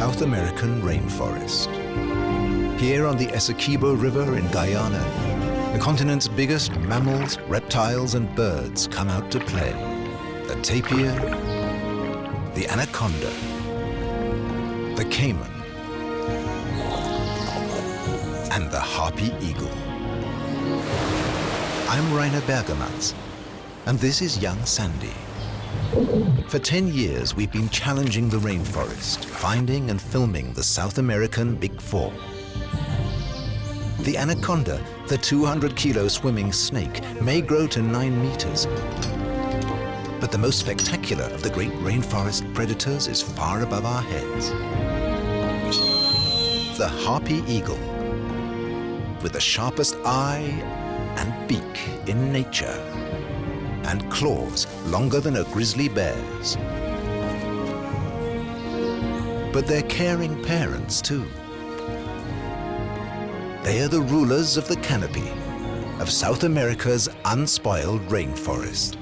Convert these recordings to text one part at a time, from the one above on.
South American rainforest. Here on the Essequibo River in Guyana, the continent's biggest mammals, reptiles and birds come out to play. The tapir, the anaconda, the caiman, and the Harpy Eagle. I'm Rainer Bergermans, and this is Young Sandy. For 10 years, we've been challenging the rainforest, finding and filming the South American Big Four. The anaconda, the 200-kilo swimming snake, may grow to 9 meters. But the most spectacular of the great rainforest predators is far above our heads. The Harpy Eagle, with the sharpest eye and beak in nature, and claws longer than a grizzly bear's. But they're caring parents too. They are the rulers of the canopy of South America's unspoiled rainforest.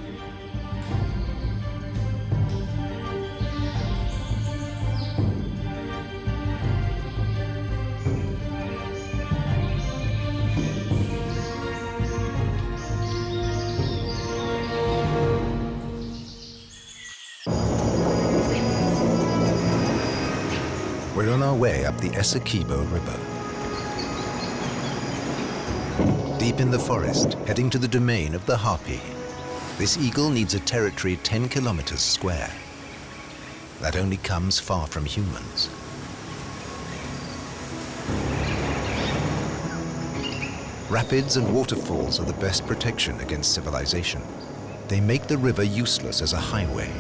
We're on our way up the Essequibo River. Deep in the forest, heading to the domain of the harpy. This eagle needs a territory 10 kilometers square. That only comes far from humans. Rapids and waterfalls are the best protection against civilization. They make the river useless as a highway.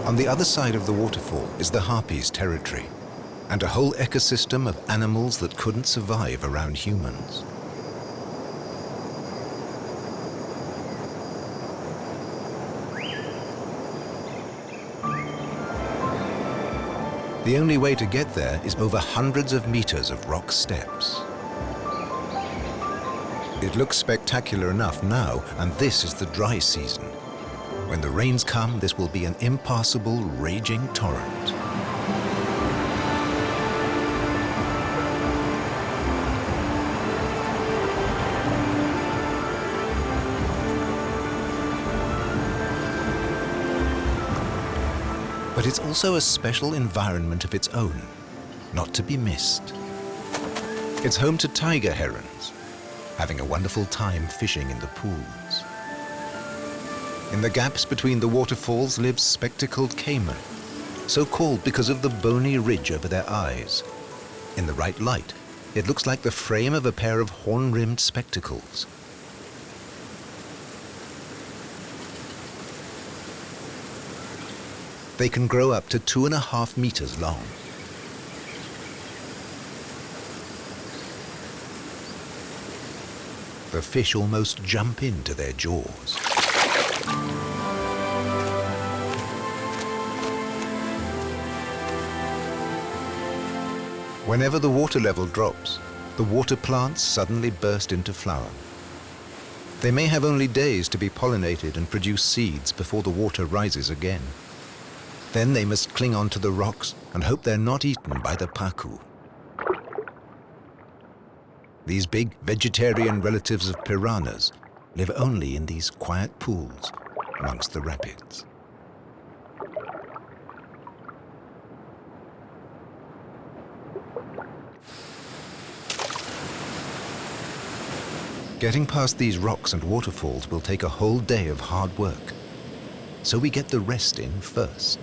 On the other side of the waterfall is the harpy's territory, and a whole ecosystem of animals that couldn't survive around humans. The only way to get there is over hundreds of meters of rock steps. It looks spectacular enough now, and this is the dry season. When the rains come, this will be an impassable, raging torrent. But it's also a special environment of its own, not to be missed. It's home to tiger herons, having a wonderful time fishing in the pools. In the gaps between the waterfalls lives spectacled caiman, so called because of the bony ridge over their eyes. In the right light, it looks like the frame of a pair of horn-rimmed spectacles. They can grow up to 2.5 meters long. The fish almost jump into their jaws. Whenever the water level drops, the water plants suddenly burst into flower. They may have only days to be pollinated and produce seeds before the water rises again. Then they must cling onto the rocks and hope they're not eaten by the pacu. These big vegetarian relatives of piranhas live only in these quiet pools amongst the rapids. Getting past these rocks and waterfalls will take a whole day of hard work, so we get the rest in first.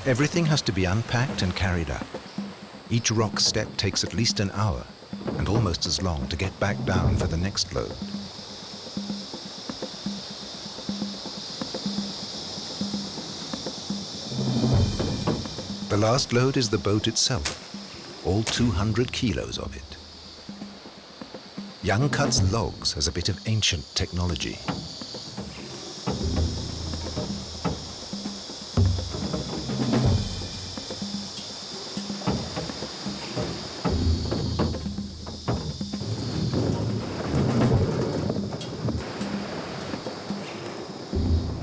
Everything has to be unpacked and carried up. Each rock step takes at least an hour, and almost as long to get back down for the next load. The last load is the boat itself, all 200 kilos of it. Young cuts logs as a bit of ancient technology.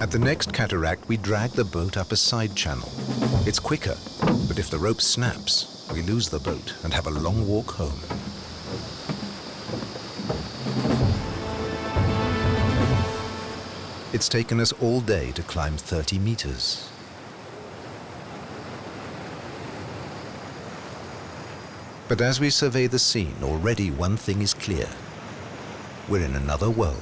At the next cataract, we drag the boat up a side channel. It's quicker, but if the rope snaps, we lose the boat and have a long walk home. It's taken us all day to climb 30 meters. But as we survey the scene, already one thing is clear. We're in another world.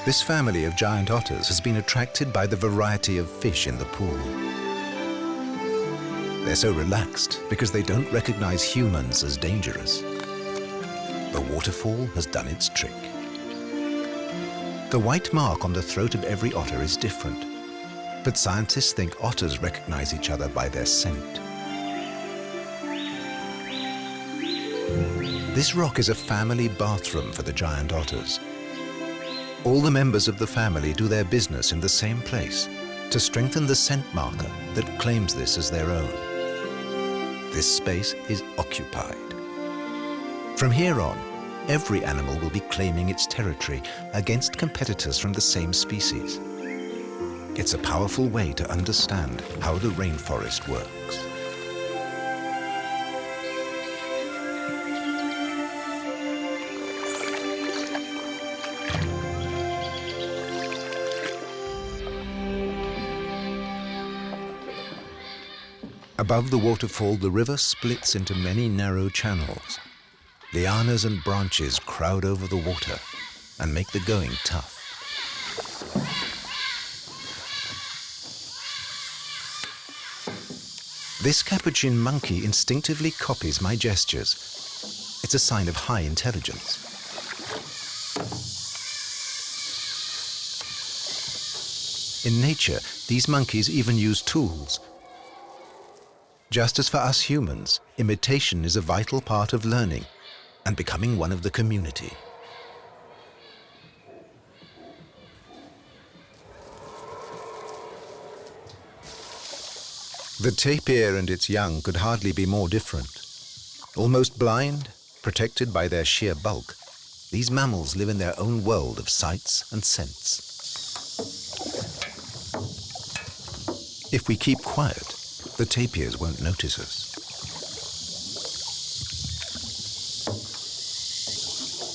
This family of giant otters has been attracted by the variety of fish in the pool. They're so relaxed because they don't recognize humans as dangerous. The waterfall has done its trick. The white mark on the throat of every otter is different, but scientists think otters recognize each other by their scent. This rock is a family bathroom for the giant otters. All the members of the family do their business in the same place to strengthen the scent marker that claims this as their own. This space is occupied. From here on, every animal will be claiming its territory against competitors from the same species. It's a powerful way to understand how the rainforest works. Above the waterfall, the river splits into many narrow channels. Lianas and branches crowd over the water and make the going tough. This capuchin monkey instinctively copies my gestures. It's a sign of high intelligence. In nature, these monkeys even use tools. Just as for us humans, imitation is a vital part of learning and becoming one of the community. The tapir and its young could hardly be more different. Almost blind, protected by their sheer bulk, these mammals live in their own world of sights and scents. If we keep quiet, the tapirs won't notice us.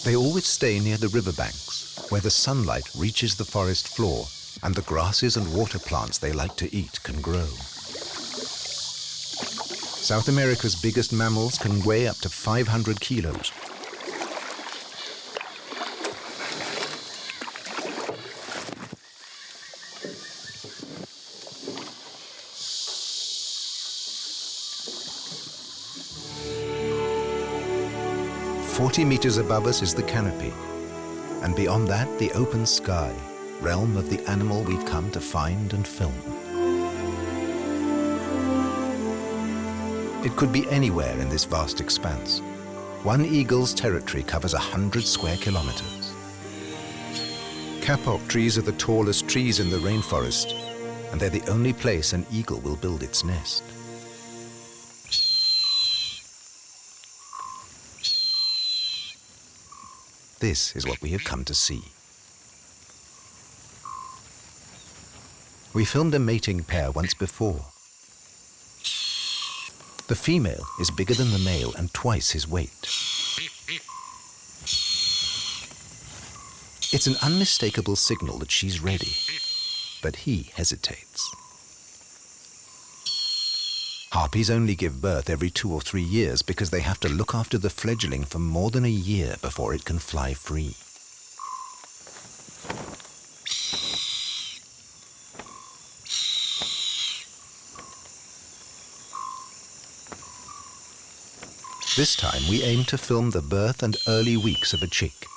They always stay near the riverbanks, where the sunlight reaches the forest floor and the grasses and water plants they like to eat can grow. South America's biggest mammals can weigh up to 500 kilos. "40 meters above us is the canopy, and beyond that, the open sky, realm of the animal we've come to find and film. It could be anywhere in this vast expanse. One eagle's territory covers 100 square kilometers. Kapok trees are the tallest trees in the rainforest, and they're the only place an eagle will build its nest. This is what we have come to see. We filmed a mating pair once before. The female is bigger than the male and twice his weight. It's an unmistakable signal that she's ready, but he hesitates. Harpies only give birth every 2 or 3 years because they have to look after the fledgling for more than a year before it can fly free. This time we aim to film the birth and early weeks of a chick,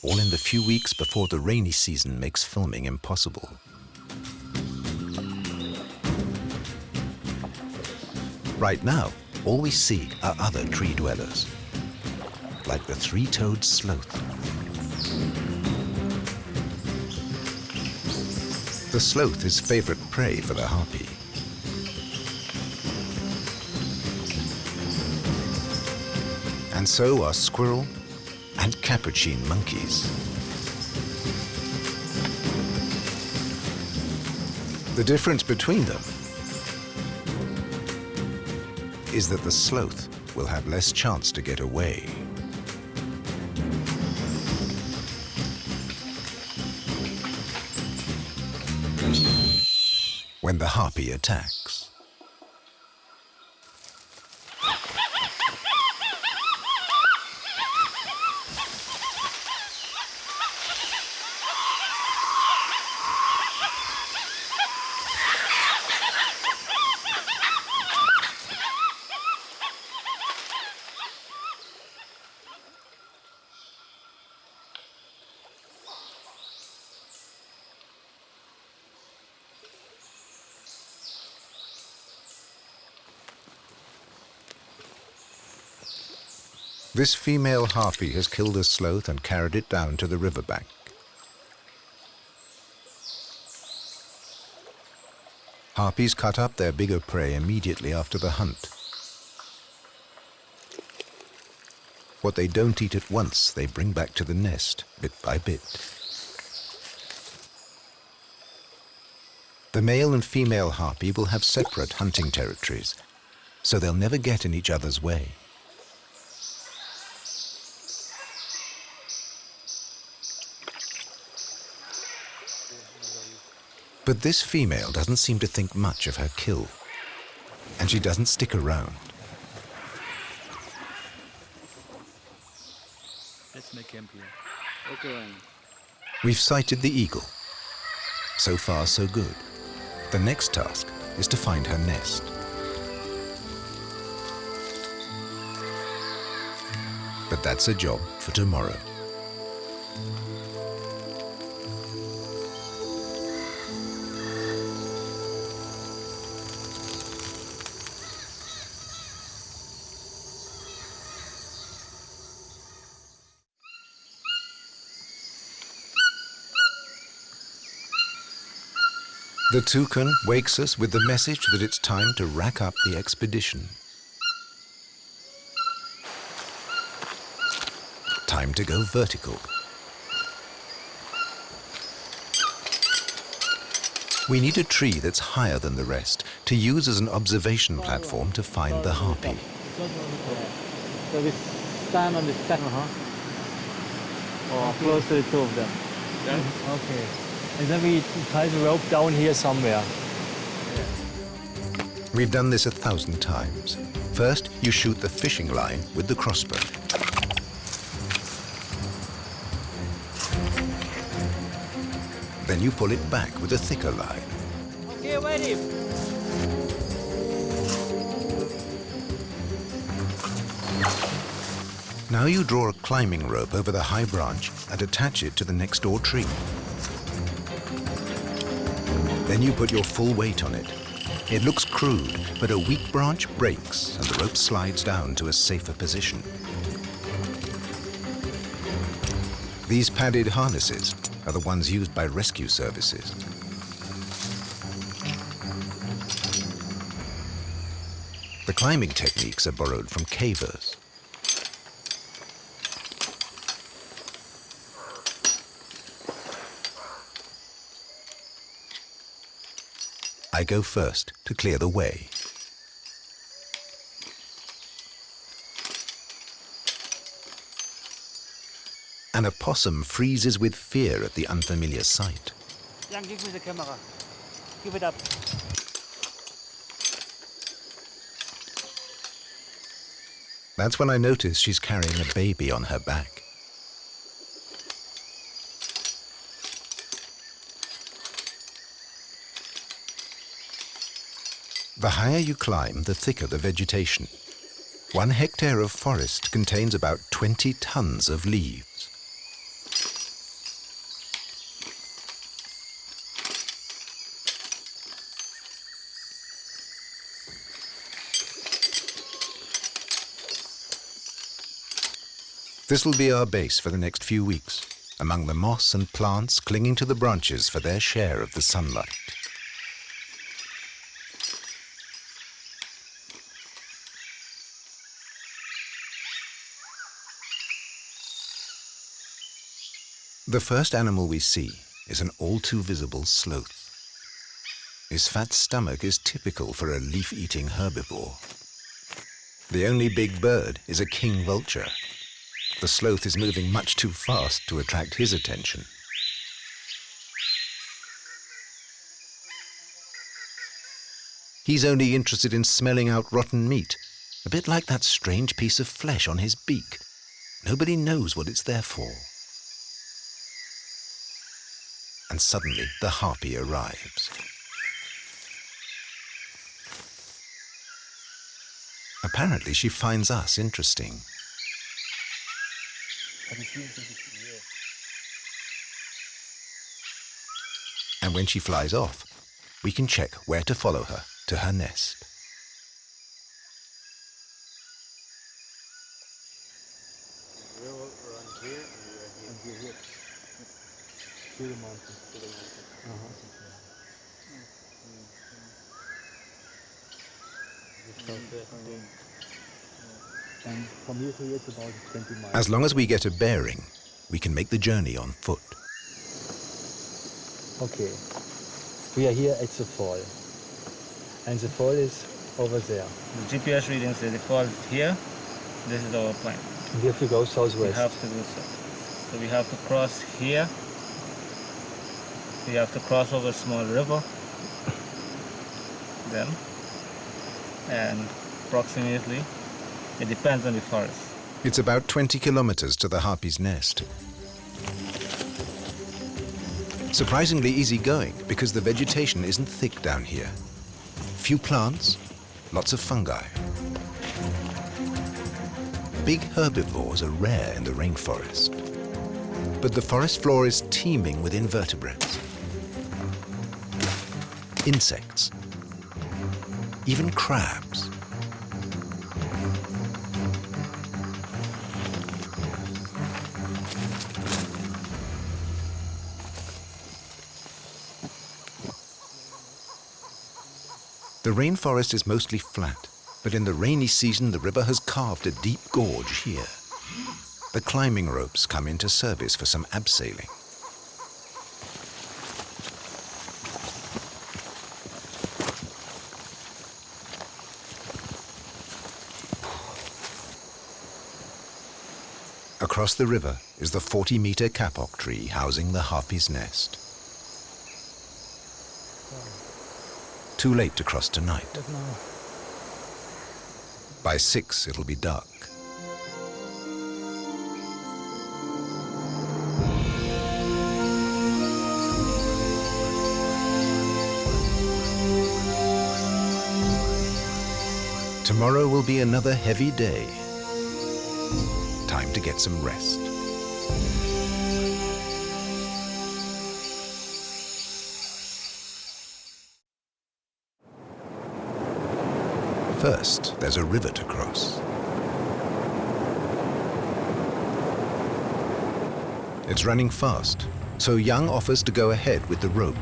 all in the few weeks before the rainy season makes filming impossible. Right now, all we see are other tree dwellers, like the three-toed sloth. The sloth is favorite prey for the harpy. And so are squirrel, and capuchin monkeys. The difference between them is that the sloth will have less chance to get away. When the harpy attacks. This female harpy has killed a sloth and carried it down to the riverbank. Harpies cut up their bigger prey immediately after the hunt. What they don't eat at once, they bring back to the nest, bit by bit. The male and female harpy will have separate hunting territories, so they'll never get in each other's way. But this female doesn't seem to think much of her kill, and she doesn't stick around. Let's make camp here. Okay. We've sighted the eagle. So far, so good. The next task is to find her nest. But that's a job for tomorrow. The toucan wakes us with the message that it's time to rack up the expedition. Time to go vertical. We need a tree that's higher than the rest to use as an observation platform to find the harpy. So we stand on the second, or close to the two of them. Yeah. Okay. And then we tie the rope down here somewhere. We've done this 1,000 times. First, you shoot the fishing line with the crossbow. Then you pull it back with a thicker line. Okay, ready. Now you draw a climbing rope over the high branch and attach it to the next door tree. Then you put your full weight on it. It looks crude, but a weak branch breaks and the rope slides down to a safer position. These padded harnesses are the ones used by rescue services. The climbing techniques are borrowed from cavers. I go first to clear the way. An opossum freezes with fear at the unfamiliar sight. Jan, give me the camera. Give it up. That's when I notice she's carrying a baby on her back. The higher you climb, the thicker the vegetation. 1 hectare of forest contains about 20 tons of leaves. This will be our base for the next few weeks, among the moss and plants clinging to the branches for their share of the sunlight. The first animal we see is an all-too-visible sloth. His fat stomach is typical for a leaf-eating herbivore. The only big bird is a king vulture. The sloth is moving much too fast to attract his attention. He's only interested in smelling out rotten meat, a bit like that strange piece of flesh on his beak. Nobody knows what it's there for. And suddenly the harpy arrives. Apparently she finds us interesting. And when she flies off, we can check where to follow her to her nest. To the mountain. And from here to here it's about 20 miles. As long as we get a bearing, we can make the journey on foot. Okay, we are here at the fall, and the fall is over there. The GPS reading says the fall is here. This is our point. We have to go southwest. We have to go south. So we have to cross here. We have to cross over a small river. Then, and approximately, it depends on the forest. It's about 20 kilometers to the harpy's nest. Surprisingly easy going because the vegetation isn't thick down here. Few plants, lots of fungi. Big herbivores are rare in the rainforest. But the forest floor is teeming with invertebrates. Insects. Even crabs. The rainforest is mostly flat, but in the rainy season the river has carved a deep gorge here. The climbing ropes come into service for some abseiling. Across the river is the 40-meter kapok tree housing the harpy's nest. Too late to cross tonight. By 6, it'll be dark. Tomorrow will be another heavy day. Time to get some rest. First, there's a river to cross. It's running fast, so Young offers to go ahead with the rope.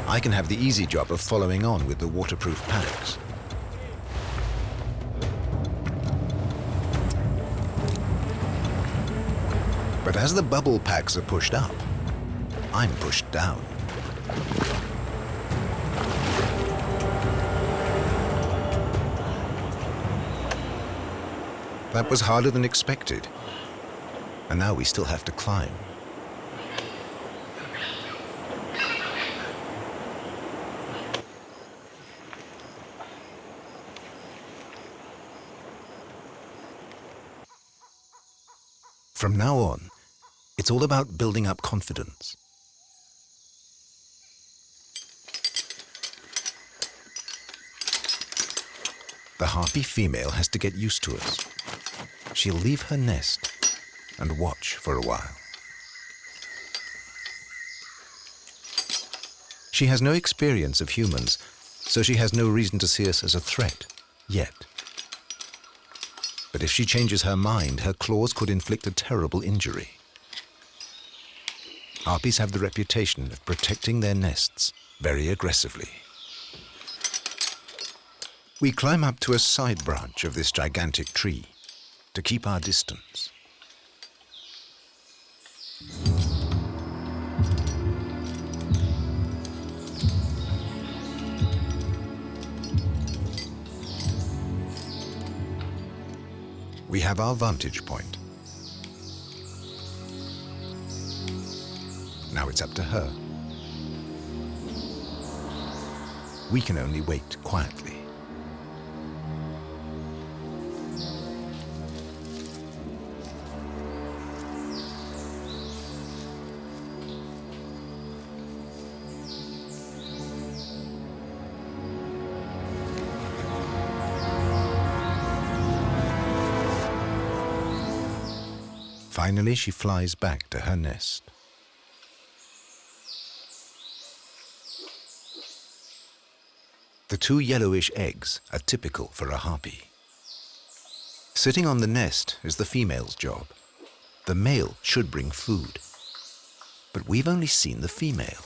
I can have the easy job of following on with the waterproof packs. But as the bubble packs are pushed up, I'm pushed down. That was harder than expected. And now we still have to climb. From now on, it's all about building up confidence. The harpy female has to get used to us. She'll leave her nest and watch for a while. She has no experience of humans, so she has no reason to see us as a threat, yet. But if she changes her mind, her claws could inflict a terrible injury. Harpies have the reputation of protecting their nests very aggressively. We climb up to a side branch of this gigantic tree to keep our distance. We have our vantage point. Now it's up to her. We can only wait quietly. Finally, she flies back to her nest. The two yellowish eggs are typical for a harpy. Sitting on the nest is the female's job. The male should bring food, but we've only seen the female.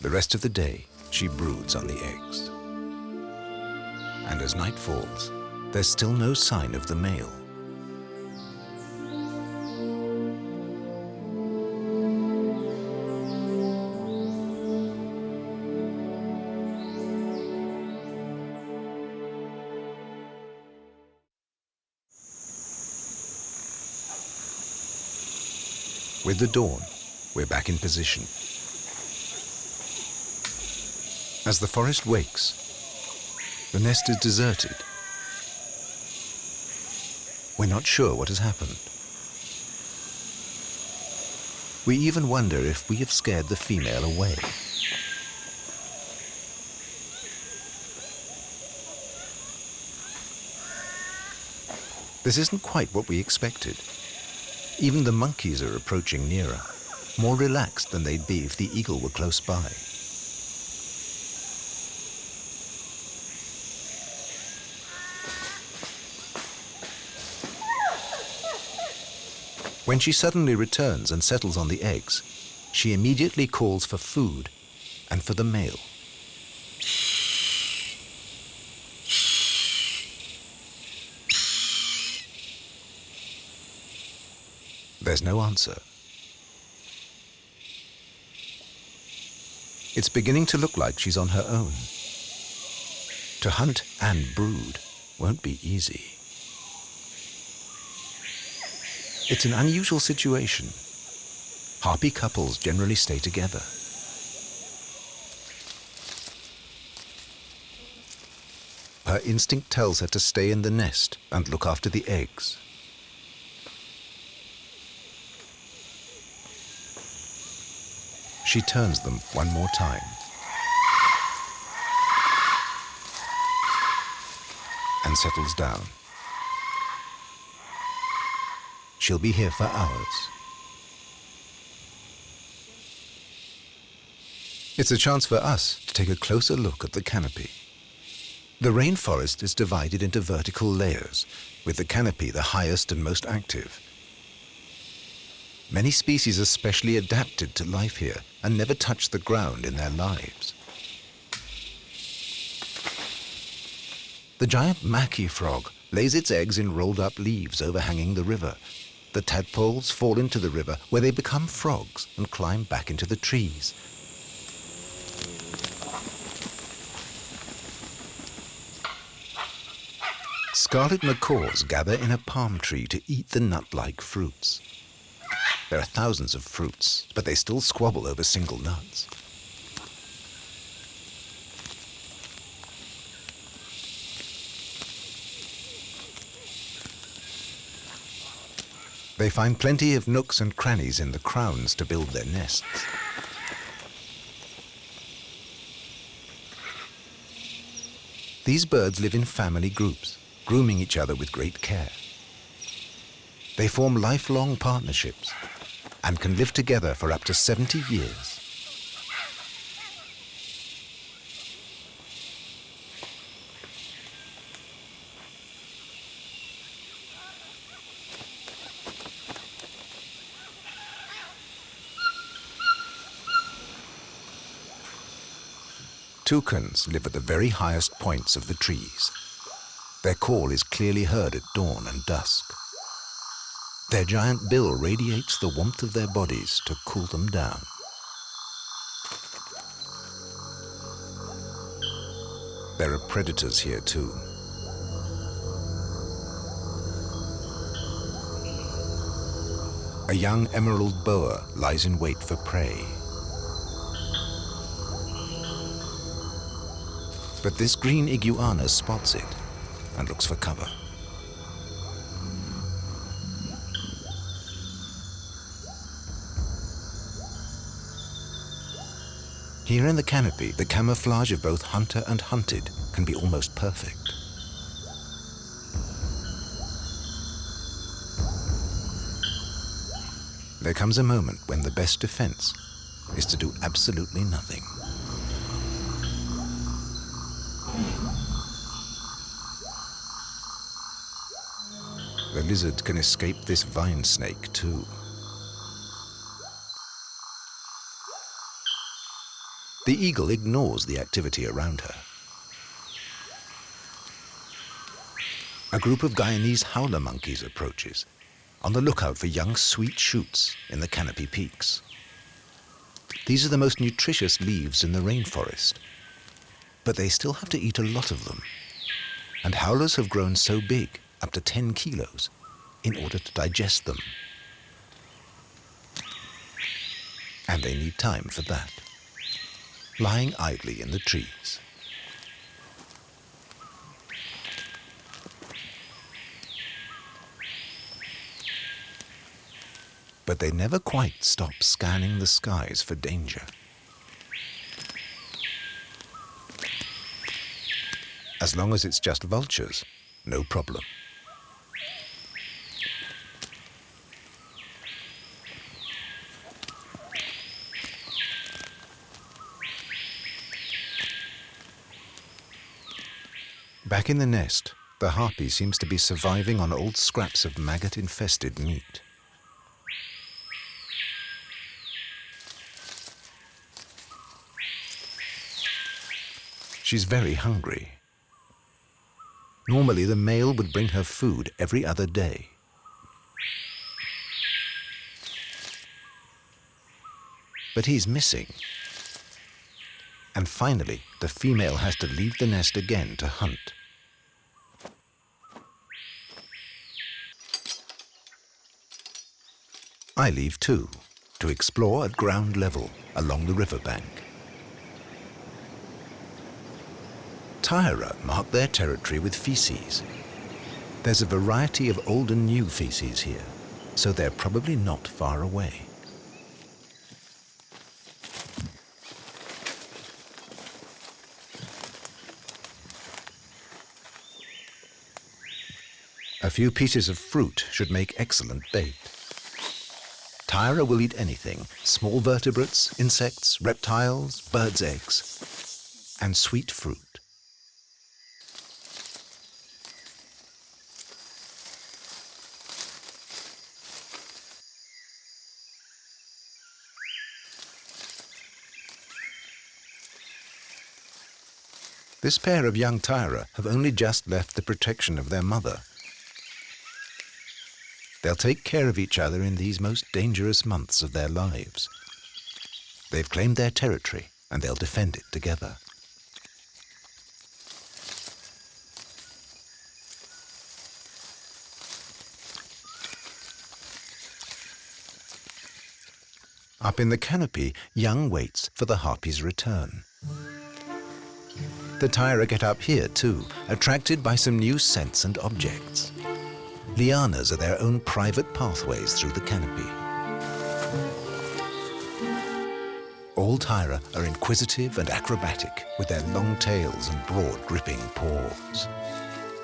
The rest of the day, she broods on the eggs. And as night falls, there's still no sign of the male. With the dawn, we're back in position. As the forest wakes, the nest is deserted. We're not sure what has happened. We even wonder if we have scared the female away. This isn't quite what we expected. Even the monkeys are approaching nearer, more relaxed than they'd be if the eagle were close by. When she suddenly returns and settles on the eggs, she immediately calls for food and for the male. There's no answer. It's beginning to look like she's on her own. To hunt and brood won't be easy. It's an unusual situation. Harpy couples generally stay together. Her instinct tells her to stay in the nest and look after the eggs. She turns them one more time. And settles down. She'll be here for hours. It's a chance for us to take a closer look at the canopy. The rainforest is divided into vertical layers, with the canopy the highest and most active. Many species are specially adapted to life here and never touch the ground in their lives. The giant maki frog lays its eggs in rolled-up leaves overhanging the river. The tadpoles fall into the river, where they become frogs and climb back into the trees. Scarlet macaws gather in a palm tree to eat the nut-like fruits. There are thousands of fruits, but they still squabble over single nuts. They find plenty of nooks and crannies in the crowns to build their nests. These birds live in family groups, grooming each other with great care. They form lifelong partnerships and can live together for up to 70 years. Toucans live at the very highest points of the trees. Their call is clearly heard at dawn and dusk. Their giant bill radiates the warmth of their bodies to cool them down. There are predators here too. A young emerald boa lies in wait for prey. But this green iguana spots it and looks for cover. Here in the canopy, the camouflage of both hunter and hunted can be almost perfect. There comes a moment when the best defense is to do absolutely nothing. The lizard can escape this vine snake too. The eagle ignores the activity around her. A group of Guyanese howler monkeys approaches, on the lookout for young sweet shoots in the canopy peaks. These are the most nutritious leaves in the rainforest, but they still have to eat a lot of them. And howlers have grown so big, up to 10 kilos, in order to digest them. And they need time for that, lying idly in the trees. But they never quite stop scanning the skies for danger. As long as it's just vultures, no problem. Back in the nest, the harpy seems to be surviving on old scraps of maggot-infested meat. She's very hungry. Normally, the male would bring her food every other day. But he's missing. And finally, the female has to leave the nest again to hunt. I leave too, to explore at ground level along the riverbank. Taira mark their territory with feces. There's a variety of old and new feces here, so they're probably not far away. A few pieces of fruit should make excellent bait. Taira will eat anything: small vertebrates, insects, reptiles, birds' eggs, and sweet fruit. This pair of young Taira have only just left the protection of their mother. They'll take care of each other in these most dangerous months of their lives. They've claimed their territory, and they'll defend it together. Up in the canopy, Young waits for the harpy's return. The Taira get up here too, attracted by some new scents and objects. Lianas are their own private pathways through the canopy. All Taira are inquisitive and acrobatic, with their long tails and broad, gripping paws.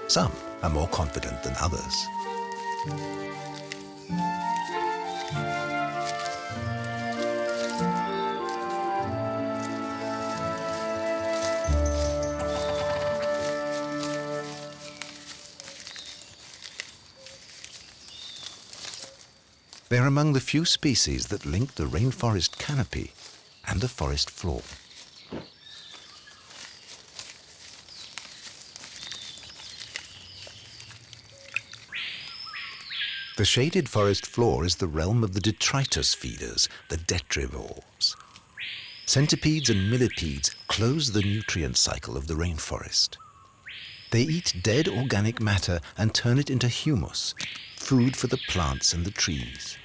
Some are more confident than others. They're among the few species that link the rainforest canopy and the forest floor. The shaded forest floor is the realm of the detritus feeders, the detrivores. Centipedes and millipedes close the nutrient cycle of the rainforest. They eat dead organic matter and turn it into humus, food for the plants and the trees.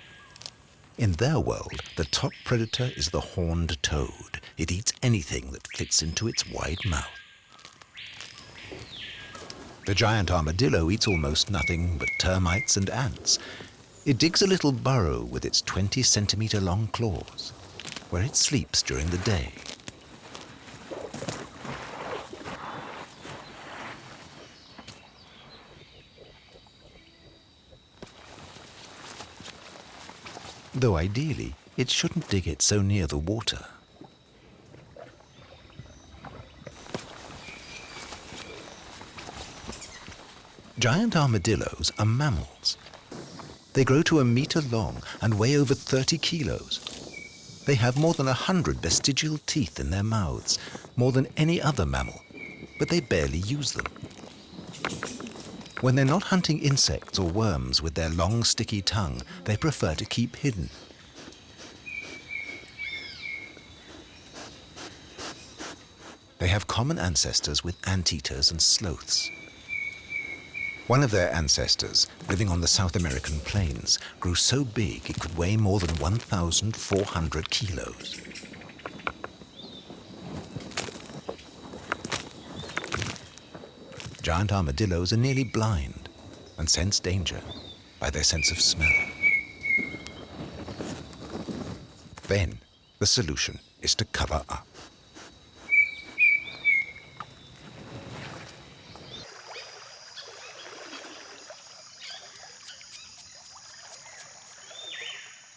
In their world, the top predator is the horned toad. It eats anything that fits into its wide mouth. The giant armadillo eats almost nothing but termites and ants. It digs a little burrow with its 20-centimeter-long claws, where it sleeps during the day. Though ideally, it shouldn't dig it so near the water. Giant armadillos are mammals. They grow to 1 meter long and weigh over 30 kilos. They have more than 100 vestigial teeth in their mouths, more than any other mammal, but they barely use them. When they're not hunting insects or worms with their long, sticky tongue, they prefer to keep hidden. They have common ancestors with anteaters and sloths. One of their ancestors, living on the South American plains, grew so big it could weigh more than 1,400 kilos. Giant armadillos are nearly blind and sense danger by their sense of smell. Then, the solution is to cover up.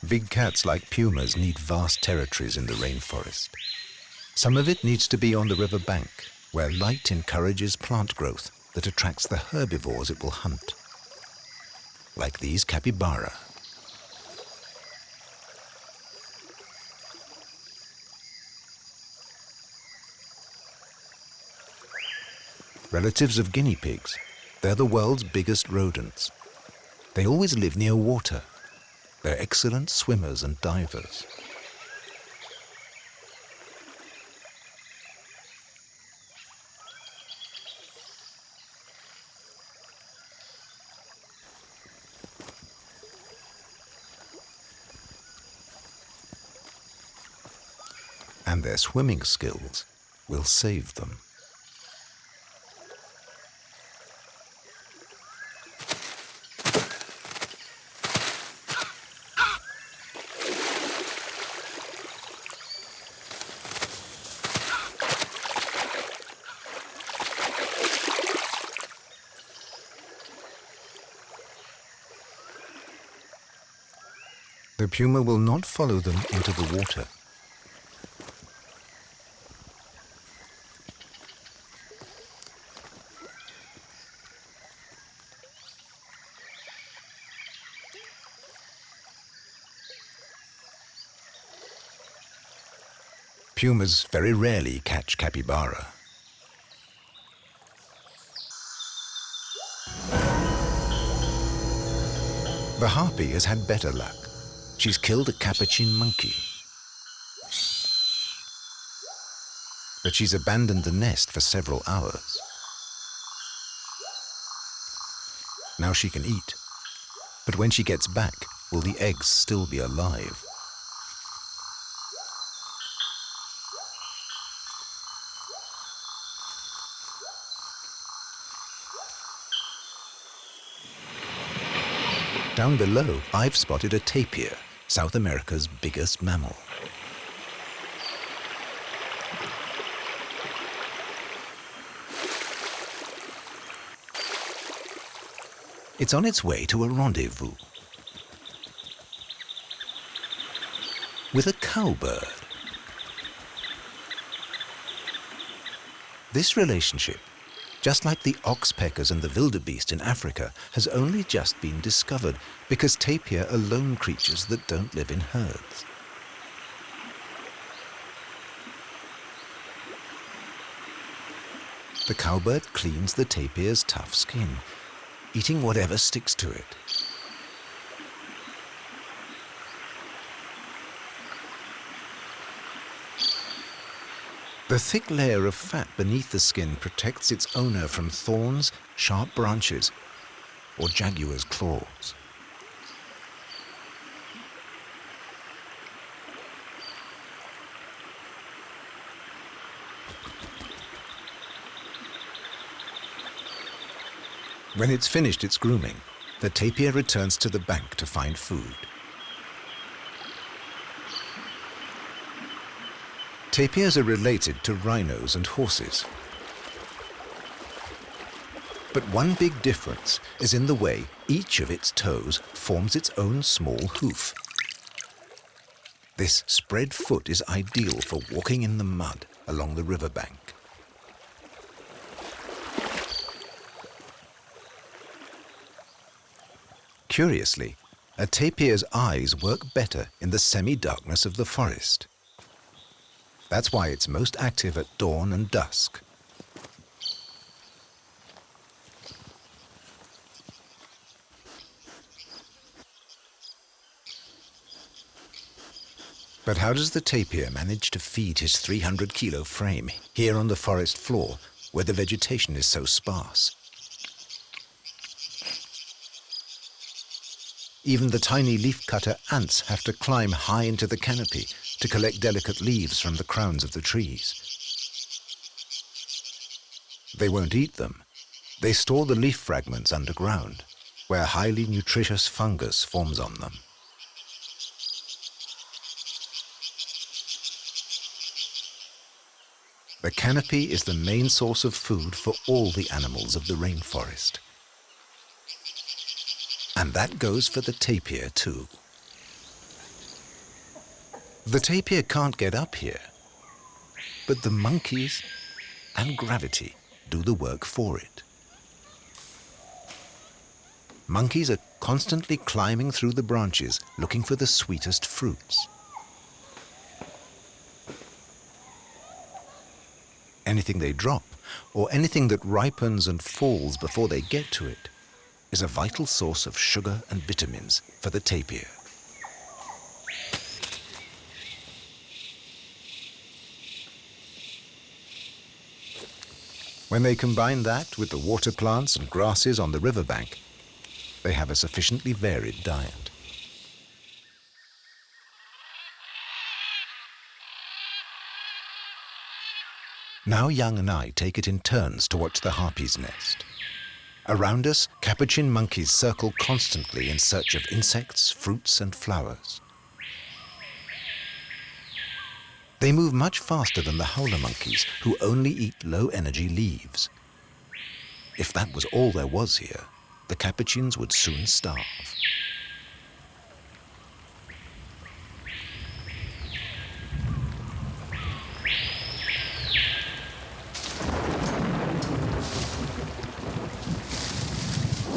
Big cats like pumas need vast territories in the rainforest. Some of it needs to be on the river bank, where light encourages plant growth that attracts the herbivores it will hunt, like these capybara. Relatives of guinea pigs, they're the world's biggest rodents. They always live near water. They're excellent swimmers and divers. And their swimming skills will save them. The puma will not follow them into the water. Pumas very rarely catch capybara. The harpy has had better luck. She's killed a capuchin monkey. But she's abandoned the nest for several hours. Now she can eat. But when she gets back, will the eggs still be alive? Down below, I've spotted a tapir, South America's biggest mammal. It's on its way to a rendezvous with a cowbird. This relationship, just like the oxpeckers and the wildebeest in Africa, has only just been discovered because tapir are lone creatures that don't live in herds. The cowbird cleans the tapir's tough skin, eating whatever sticks to it. The thick layer of fat beneath the skin protects its owner from thorns, sharp branches, or jaguar's claws. When it's finished its grooming, the tapir returns to the bank to find food. Tapirs are related to rhinos and horses. But one big difference is in the way each of its toes forms its own small hoof. This spread foot is ideal for walking in the mud along the riverbank. Curiously, a tapir's eyes work better in the semi-darkness of the forest. That's why it's most active at dawn and dusk. But how does the tapir manage to feed his 300-kilo frame here on the forest floor, where the vegetation is so sparse? Even the tiny leafcutter ants have to climb high into the canopy to collect delicate leaves from the crowns of the trees. They won't eat them. They store the leaf fragments underground, where highly nutritious fungus forms on them. The canopy is the main source of food for all the animals of the rainforest. And that goes for the tapir too. The tapir can't get up here, but the monkeys and gravity do the work for it. Monkeys are constantly climbing through the branches looking for the sweetest fruits. Anything they drop, or anything that ripens and falls before they get to it, is a vital source of sugar and vitamins for the tapir. When they combine that with the water plants and grasses on the riverbank, they have a sufficiently varied diet. Now Young and I take it in turns to watch the harpy's nest. Around us, capuchin monkeys circle constantly in search of insects, fruits, and flowers. They move much faster than the howler monkeys, who only eat low-energy leaves. If that was all there was here, the capuchins would soon starve.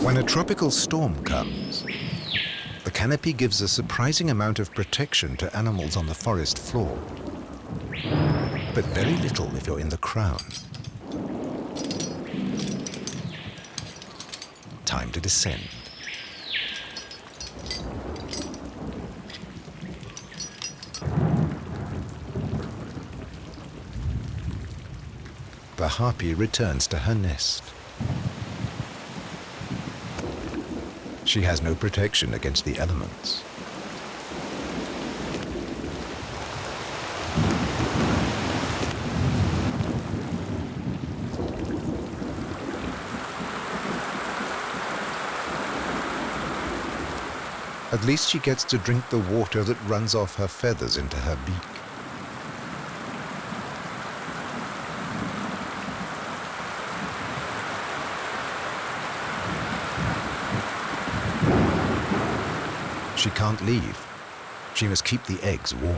When a tropical storm comes, the canopy gives a surprising amount of protection to animals on the forest floor, but very little if you're in the crown. Time to descend. The harpy returns to her nest. She has no protection against the elements. At least she gets to drink the water that runs off her feathers into her beak. She can't leave. She must keep the eggs warm.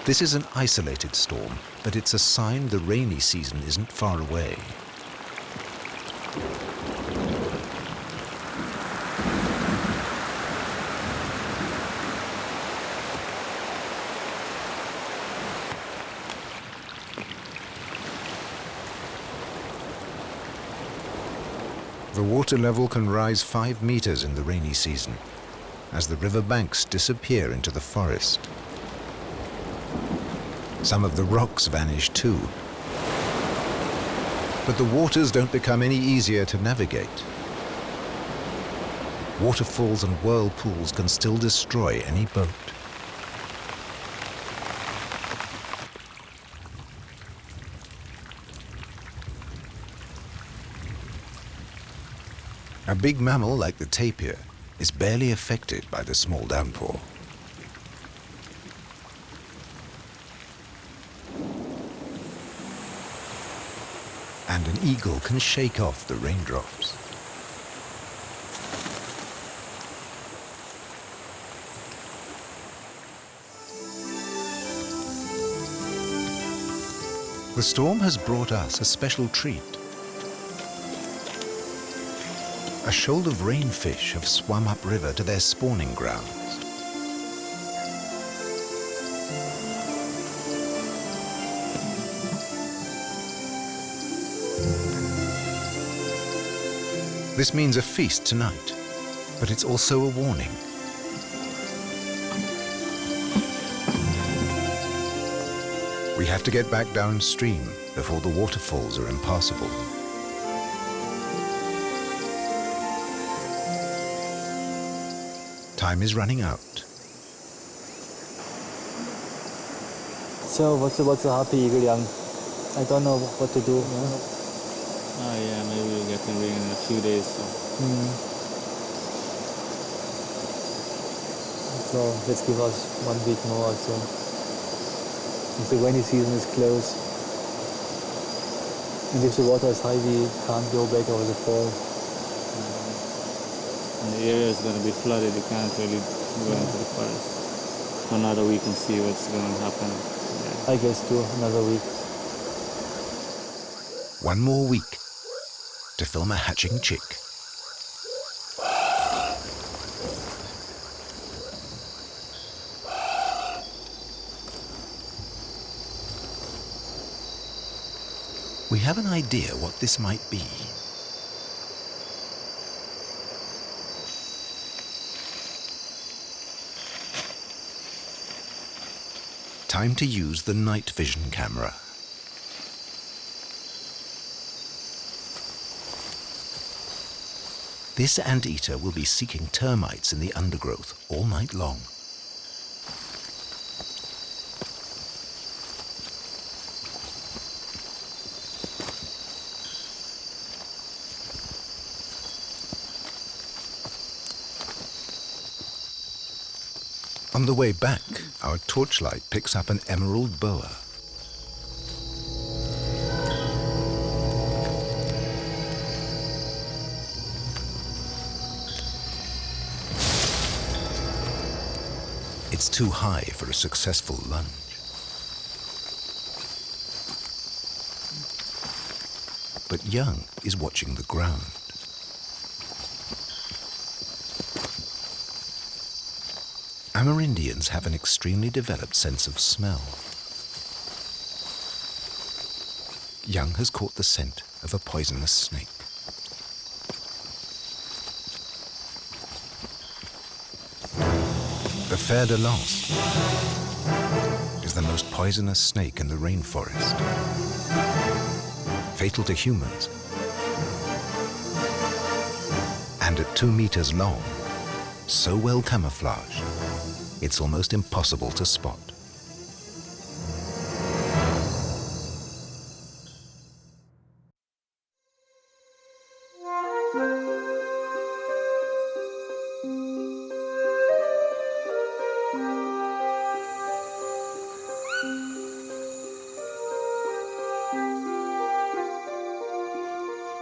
This is an isolated storm, but it's a sign the rainy season isn't far away. The water level can rise 5 meters in the rainy season, as the river banks disappear into the forest. Some of the rocks vanish too. But the waters don't become any easier to navigate. Waterfalls and whirlpools can still destroy any boat. A big mammal like the tapir is barely affected by the small downpour. And an eagle can shake off the raindrops. The storm has brought us a special treat. A shoal of rainfish have swum upriver to their spawning grounds. This means a feast tonight, but it's also a warning. We have to get back downstream before the waterfalls are impassable. Time is running out. So what's the Harpy Eagle young? I don't know what to do. Oh yeah, maybe we'll get him in a few days. So let's give us 1 week more or so. If the rainy season is close, and if the water is high, we can't go back over the fall. And the area is going to be flooded. You can't really go into the forest for another week and see what's going to happen. Yeah. I guess too, another week. One more week to film a hatching chick. We have an idea what this might be. Time to use the night vision camera. This anteater will be seeking termites in the undergrowth all night long. On the way back, our torchlight picks up an emerald boa. It's too high for a successful lunge. But Young is watching the ground. Amerindians have an extremely developed sense of smell. Young has caught the scent of a poisonous snake. The fer de lance is the most poisonous snake in the rainforest. Fatal to humans, and at 2 meters long, so well camouflaged, it's almost impossible to spot.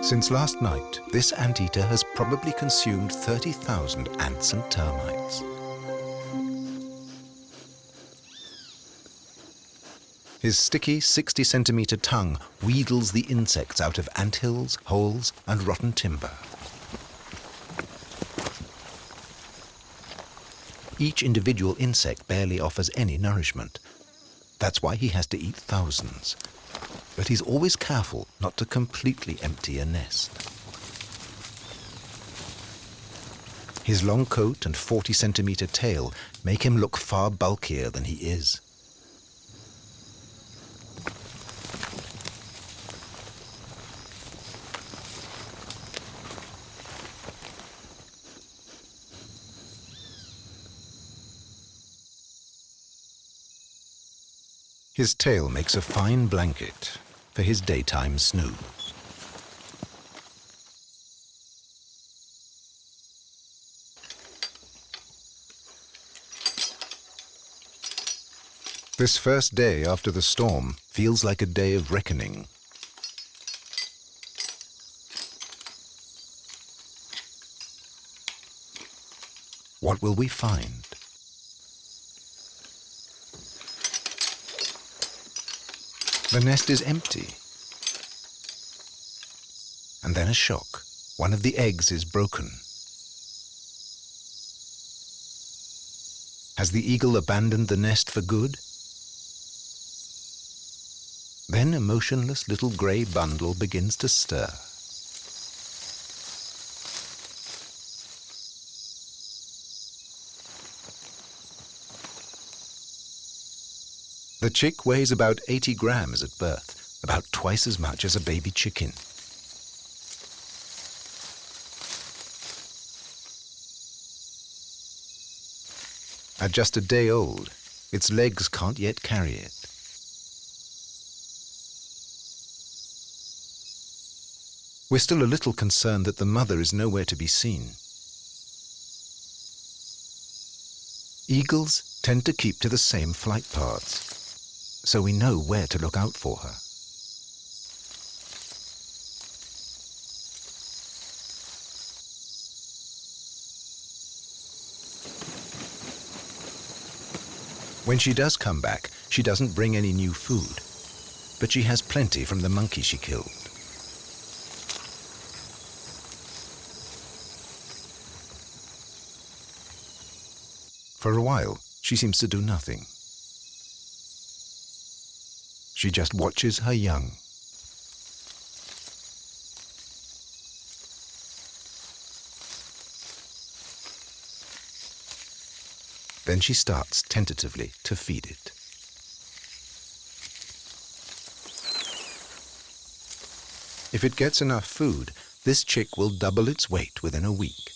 Since last night, this anteater has probably consumed 30,000 ants and termites. His sticky 60-centimeter tongue wheedles the insects out of anthills, holes, and rotten timber. Each individual insect barely offers any nourishment. That's why he has to eat thousands. But he's always careful not to completely empty a nest. His long coat and 40-centimeter tail make him look far bulkier than he is. His tail makes a fine blanket for his daytime snooze. This first day after the storm feels like a day of reckoning. What will we find? The nest is empty. And then a shock. One of the eggs is broken. Has the eagle abandoned the nest for good? Then a motionless little grey bundle begins to stir. The chick weighs about 80 grams at birth, about twice as much as a baby chicken. At just a day old, its legs can't yet carry it. We're still a little concerned that the mother is nowhere to be seen. Eagles tend to keep to the same flight paths, so we know where to look out for her. When she does come back, she doesn't bring any new food, but she has plenty from the monkey she killed. For a while, she seems to do nothing. She just watches her young. Then she starts tentatively to feed it. If it gets enough food, this chick will double its weight within a week.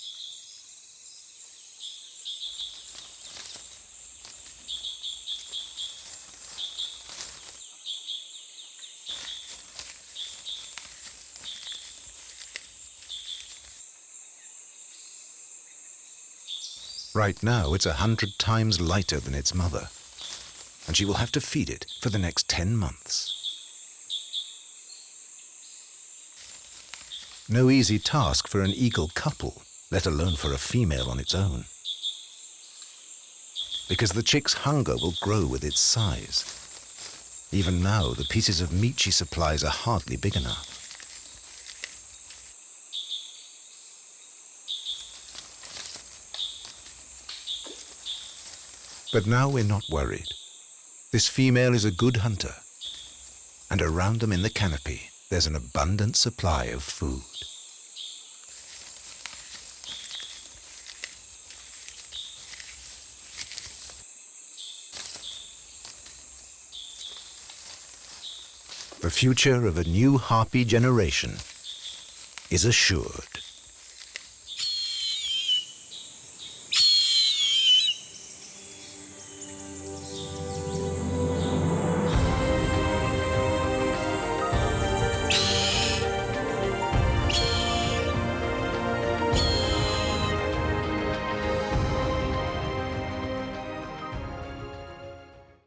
Right now, it's 100 times lighter than its mother, and she will have to feed it for the next 10 months. No easy task for an eagle couple, let alone for a female on its own, because the chick's hunger will grow with its size. Even now, the pieces of meat she supplies are hardly big enough. But now we're not worried. This female is a good hunter, and around them in the canopy, there's an abundant supply of food. The future of a new harpy generation is assured.